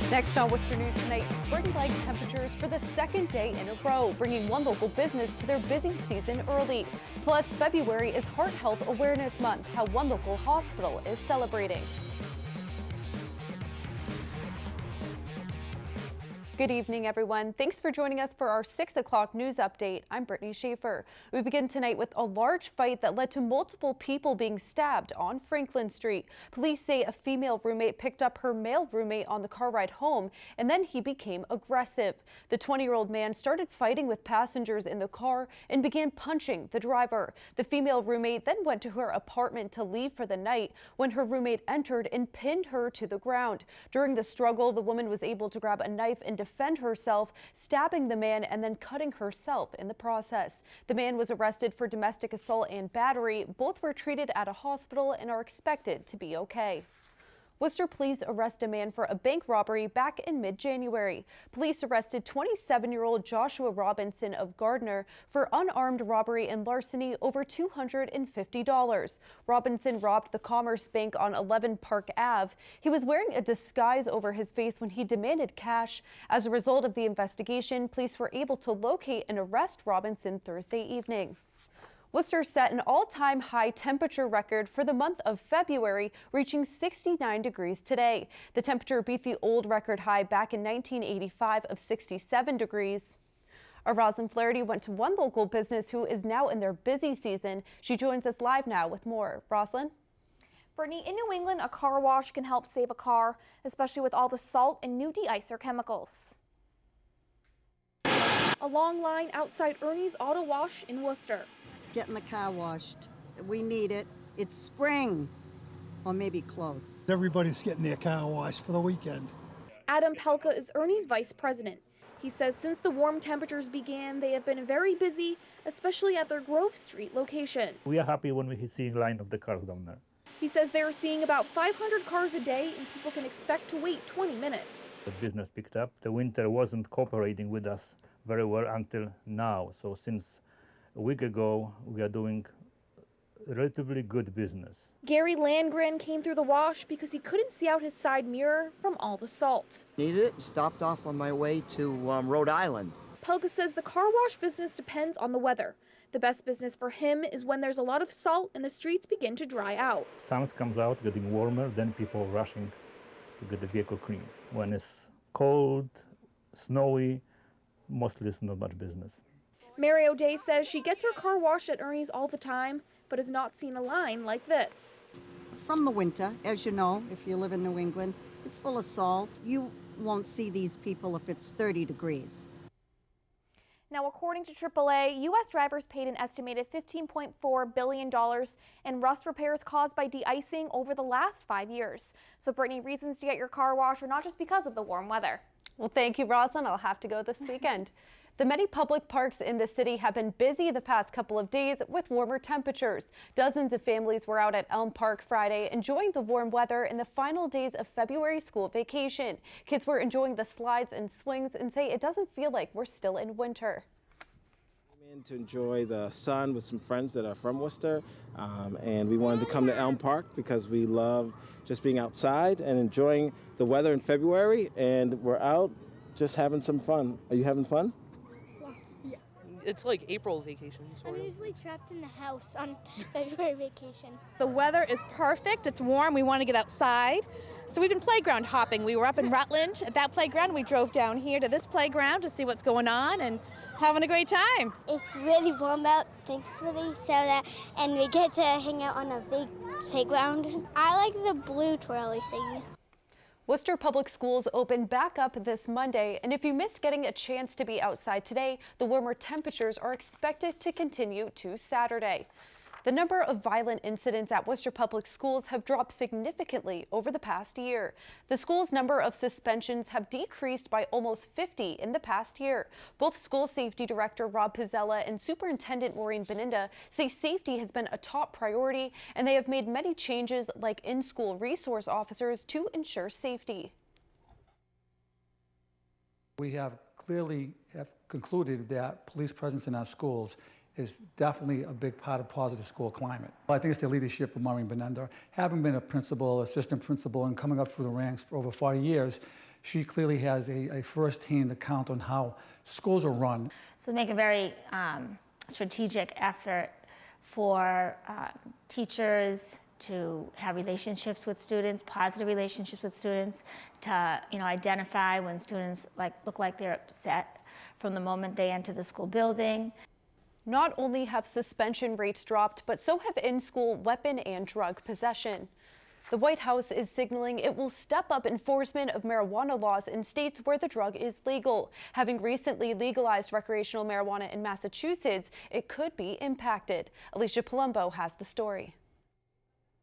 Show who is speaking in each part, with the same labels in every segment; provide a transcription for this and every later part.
Speaker 1: Next on Worcester News Tonight, spring-like temperatures for the second day in a row, bringing one local business to their busy season early. Plus, February is Heart Health Awareness Month, how one local hospital is celebrating. Good evening, everyone. Thanks for joining us for our 6 o'clock news update. I'm Brittany Schaefer. We begin tonight with a large fight that led to multiple people being stabbed on Franklin Street. Police say a female roommate picked up her male roommate on the car ride home, and then he became aggressive. The 20-year-old man started fighting with passengers in the car and began punching the driver. The female roommate then went to her apartment to leave for the night when her roommate entered and pinned her to the ground. During the struggle, the woman was able to grab a knife and defend herself, stabbing the man and then cutting herself in the process. The man was arrested for domestic assault and battery. Both were treated at a hospital and are expected to be okay. Worcester police arrest a man for a bank robbery back in mid-January. Police arrested 27-year-old Joshua Robinson of Gardner for unarmed robbery and larceny over $250. Robinson robbed the Commerce Bank on 11 Park Ave. He was wearing a disguise over his face when he demanded cash. As a result of the investigation, police were able to locate and arrest Robinson Thursday evening. Worcester set an all-time high temperature record for the month of February, reaching 69 degrees today. The temperature beat the old record high back in 1985 of 67 degrees. Our Rosalind Flaherty went to one local business who is now in their busy season. She joins us live now with more. Rosalind?
Speaker 2: Brittany, in New England, a car wash can help save a car, especially with all the salt and new de-icer chemicals. A long line outside Ernie's Auto Wash in Worcester.
Speaker 3: Getting the car washed. We need it. It's spring, or maybe close.
Speaker 4: Everybody's getting their car washed for the weekend.
Speaker 2: Adam Pelka is Ernie's vice president. He says since the warm temperatures began, they have been very busy, especially at their Grove Street location.
Speaker 5: We are happy when we see a line of the cars down there.
Speaker 2: He says they are seeing about 500 cars a day and people can expect to wait 20 minutes.
Speaker 5: The business picked up. The winter wasn't cooperating with us very well until now. So since a week ago, we are doing relatively good business.
Speaker 2: Gary Landgren came through the wash because he couldn't see out his side mirror from all the salt.
Speaker 6: Needed it, stopped off on my way to Rhode Island.
Speaker 2: Pelka says the car wash business depends on the weather. The best business for him is when there's a lot of salt and the streets begin to dry out.
Speaker 5: Sun comes out, getting warmer, then people are rushing to get the vehicle clean. When it's cold, snowy, mostly it's not much business.
Speaker 2: Mary O'Day says she gets her car washed at Ernie's all the time, but has not seen a line like this.
Speaker 3: From the winter, as you know, if you live in New England, it's full of salt. You won't see these people if it's 30 degrees.
Speaker 2: Now, according to AAA, U.S. drivers paid an estimated $15.4 billion in rust repairs caused by de-icing over the last 5 years. So, Brittany, reasons to get your car washed are not just because of the warm weather.
Speaker 1: Well, thank you, Rosalind. I'll have to go this weekend. The many public parks in the city have been busy the past couple of days with warmer temperatures. Dozens of families were out at Elm Park Friday enjoying the warm weather in the final days of February school vacation. Kids were enjoying the slides and swings and say it doesn't feel like we're still in winter.
Speaker 7: I'm in to enjoy the sun with some friends that are from Worcester, and we wanted to come to Elm Park because we love just being outside and enjoying the weather in February, and we're out just having some fun. Are you having fun?
Speaker 8: It's like April vacation, sort of.
Speaker 9: I'm usually trapped in the house on February vacation.
Speaker 10: The weather is perfect. It's warm. We want to get outside. So we've been playground hopping. We were up in Rutland at that playground. We drove down here to this playground to see what's going on and having a great time.
Speaker 9: It's really warm out, thankfully, and we get to hang out on a big playground. I like the blue twirly thing.
Speaker 1: Worcester Public Schools open back up this Monday, and if you missed getting a chance to be outside today, the warmer temperatures are expected to continue to Saturday. The number of violent incidents at Worcester Public Schools have dropped significantly over the past year. The school's number of suspensions have decreased by almost 50 in the past year. Both School Safety Director Rob Pizzella and Superintendent Maureen Beninda say safety has been a top priority, and they have made many changes like in-school resource officers to ensure safety.
Speaker 11: We have clearly concluded that police presence in our schools is definitely a big part of positive school climate. I think it's the leadership of Maureen Beninda. Having been a principal, assistant principal, and coming up through the ranks for over 40 years, She clearly has a first-hand account on how schools are run.
Speaker 12: So make a very strategic effort for teachers to have relationships with students, positive relationships with students, to identify when students look like they're upset from the moment they enter the school building.
Speaker 1: Not only have suspension rates dropped, but so have in-school weapon and drug possession. The White House is signaling it will step up enforcement of marijuana laws in states where the drug is legal. Having recently legalized recreational marijuana in Massachusetts, it could be impacted. Alicia Palumbo has the story.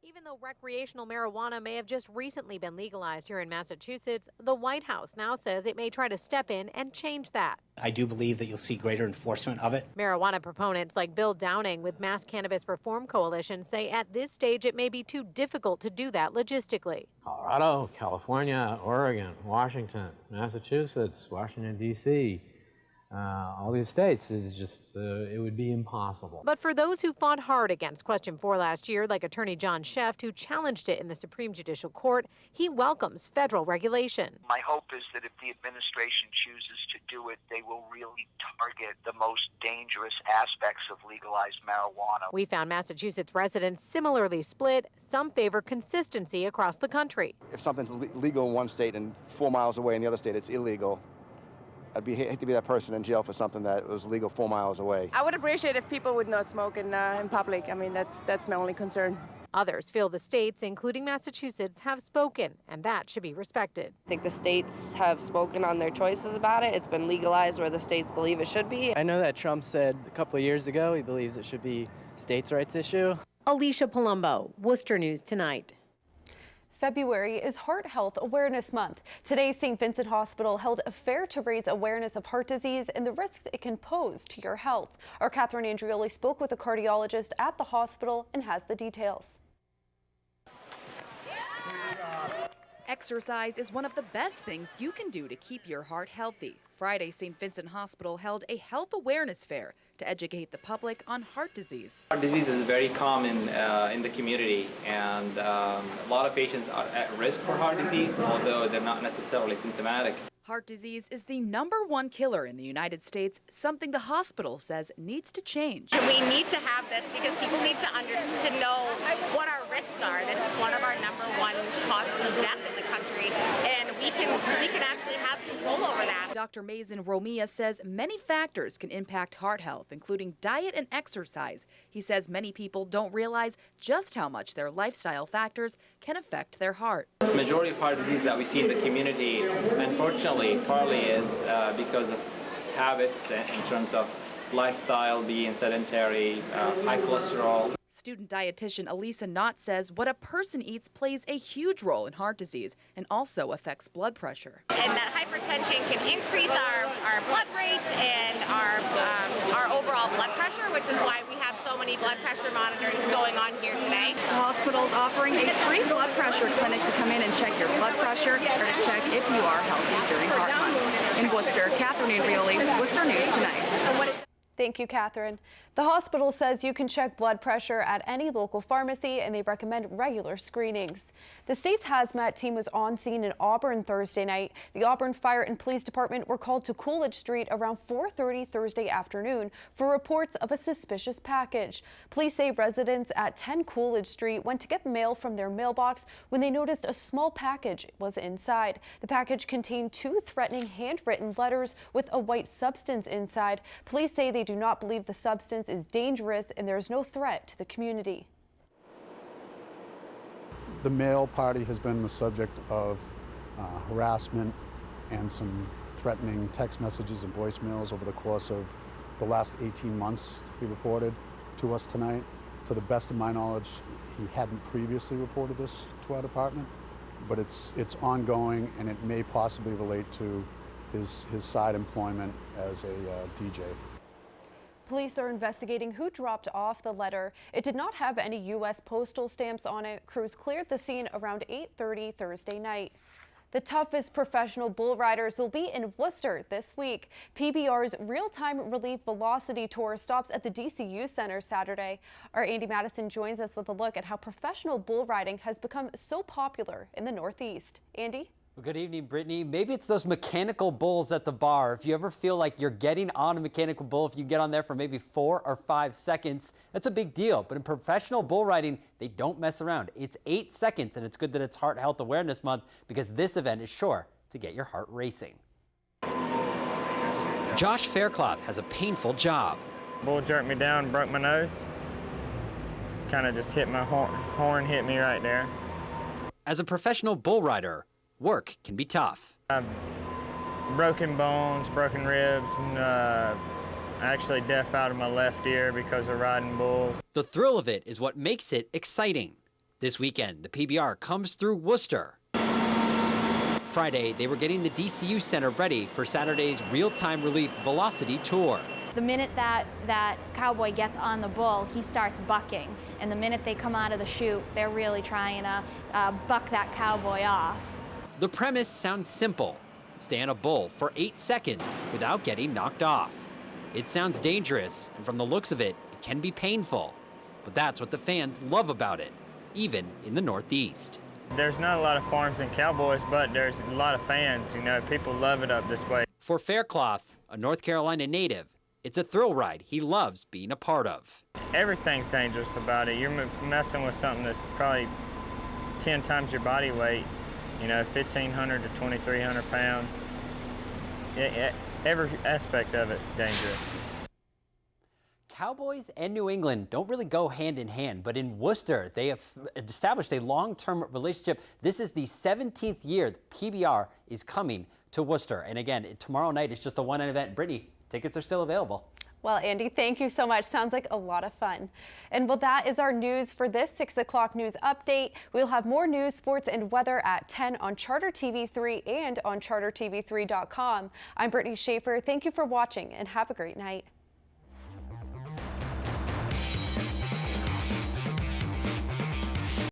Speaker 13: Even though recreational marijuana may have just recently been legalized here in Massachusetts, the White House now says it may try to step in and change that.
Speaker 14: I do believe that you'll see greater enforcement of it.
Speaker 13: Marijuana proponents like Bill Downing with Mass Cannabis Reform Coalition say at this stage it may be too difficult to do that logistically.
Speaker 15: Colorado, California, Oregon, Washington, Massachusetts, Washington, D.C., all these states is just, it would be impossible.
Speaker 13: But for those who fought hard against Question 4 last year, like Attorney John Sheft, who challenged it in the Supreme Judicial Court, he welcomes federal regulation.
Speaker 16: My hope is that if the administration chooses to do it, they will really target the most dangerous aspects of legalized marijuana.
Speaker 13: We found Massachusetts residents similarly split. Some favor consistency across the country.
Speaker 6: If something's legal in one state and 4 miles away in the other state it's illegal, I'd hate to be that person in jail for something that was legal 4 miles away.
Speaker 17: I would appreciate if people would not smoke in public. I mean, that's my only concern.
Speaker 13: Others feel the states, including Massachusetts, have spoken, and that should be respected.
Speaker 18: I think the states have spoken on their choices about it. It's been legalized where the states believe it should be.
Speaker 19: I know that Trump said a couple of years ago he believes it should be states' rights issue.
Speaker 13: Alicia Palumbo, Worcester News Tonight.
Speaker 1: February is Heart Health Awareness Month. Today, St. Vincent Hospital held a fair to raise awareness of heart disease and the risks it can pose to your health. Our Catherine Andrioli spoke with a cardiologist at the hospital and has the details.
Speaker 20: Exercise is one of the best things you can do to keep your heart healthy. Friday, St. Vincent Hospital held a health awareness fair to educate the public on heart disease.
Speaker 21: Heart disease is very common in the community, and a lot of patients are at risk for heart disease, although they're not necessarily symptomatic.
Speaker 20: Heart disease is the #1 killer in the United States, something the hospital says needs to change.
Speaker 22: We need to have this because people need to know what our risks are. This is one of our #1 causes of death in the country, and we can actually have control over that.
Speaker 20: Dr. Mazen Romia says many factors can impact heart health, including diet and exercise. He says many people don't realize just how much their lifestyle factors can affect their heart.
Speaker 21: The majority of heart disease that we see in the community, unfortunately, partly is because of habits in terms of lifestyle, being sedentary, high cholesterol.
Speaker 20: Student dietitian Elisa Knott says what a person eats plays a huge role in heart disease and also affects blood pressure.
Speaker 22: And that hypertension can increase our blood rates and our overall blood pressure, which is why we have so many blood pressure monitorings going on here today.
Speaker 20: The hospital is offering a free blood pressure clinic to come in and check your blood pressure or to check if you are healthy during Heart Month. In Worcester, Catherine Andrioli, Worcester News Tonight.
Speaker 1: Thank you, Catherine. The hospital says you can check blood pressure at any local pharmacy, and they recommend regular screenings. The state's hazmat team was on scene in Auburn Thursday night. The Auburn Fire and Police Department were called to Coolidge Street around 4:30 Thursday afternoon for reports of a suspicious package. Police say residents at 10 Coolidge Street went to get mail from their mailbox when they noticed a small package was inside. The package contained 2 threatening handwritten letters with a white substance inside. Police say they do not believe the substance is dangerous and there is no threat to the community.
Speaker 23: The mail party has been the subject of harassment and some threatening text messages and voicemails over the course of the last 18 months, he reported to us tonight. To the best of my knowledge, he hadn't previously reported this to our department, but it's ongoing and it may possibly relate to his side employment as a DJ.
Speaker 1: Police are investigating who dropped off the letter. It did not have any U.S. postal stamps on it. Crews cleared the scene around 8:30 Thursday night. The toughest professional bull riders will be in Worcester this week. PBR's Real-Time Relief Velocity Tour stops at the DCU Center Saturday. Our Andy Madison joins us with a look at how professional bull riding has become so popular in the Northeast. Andy?
Speaker 3: Well, good evening, Brittany. Maybe it's those mechanical bulls at the bar. If you ever feel like you're getting on a mechanical bull, if you get on there for maybe 4 or 5 seconds, that's a big deal. But in professional bull riding, they don't mess around. It's 8 seconds, and it's good that it's Heart Health Awareness Month because this event is sure to get your heart racing. Josh Faircloth has a painful job.
Speaker 4: Bull jerked me down, broke my nose. Kind of just hit my horn hit me right there.
Speaker 3: As a professional bull rider, work can be tough.
Speaker 4: Broken bones, broken ribs, and actually deaf out of my left ear because of riding bulls.
Speaker 3: The thrill of it is what makes it exciting. This weekend, the PBR comes through Worcester. Friday, they were getting the DCU Center ready for Saturday's Real-Time Relief Velocity Tour.
Speaker 2: The minute that cowboy gets on the bull, he starts bucking. And the minute they come out of the chute, they're really trying to buck that cowboy off.
Speaker 3: The premise sounds simple. Stay on a bull for 8 seconds without getting knocked off. It sounds dangerous, and from the looks of it, it can be painful. But that's what the fans love about it, even in the Northeast.
Speaker 4: There's not a lot of farms and cowboys, but there's a lot of fans. You know, people love it up this way.
Speaker 3: For Faircloth, a North Carolina native, it's a thrill ride he loves being a part of.
Speaker 4: Everything's dangerous about it. You're messing with something that's probably 10 times your body weight. You know, 1,500 to 2,300 pounds. Every aspect of it's dangerous.
Speaker 3: Cowboys and New England don't really go hand in hand, but in Worcester, they have established a long-term relationship. This is the 17th year the PBR is coming to Worcester. And again, tomorrow night is just a one-night event. Brittany, tickets are still available.
Speaker 1: Well, Andy, thank you so much. Sounds like a lot of fun. And well, that is our news for this 6 o'clock news update. We'll have more news, sports, and weather at 10 on Charter TV 3 and on chartertv3.com. I'm Brittany Schaefer. Thank you for watching and have a great night.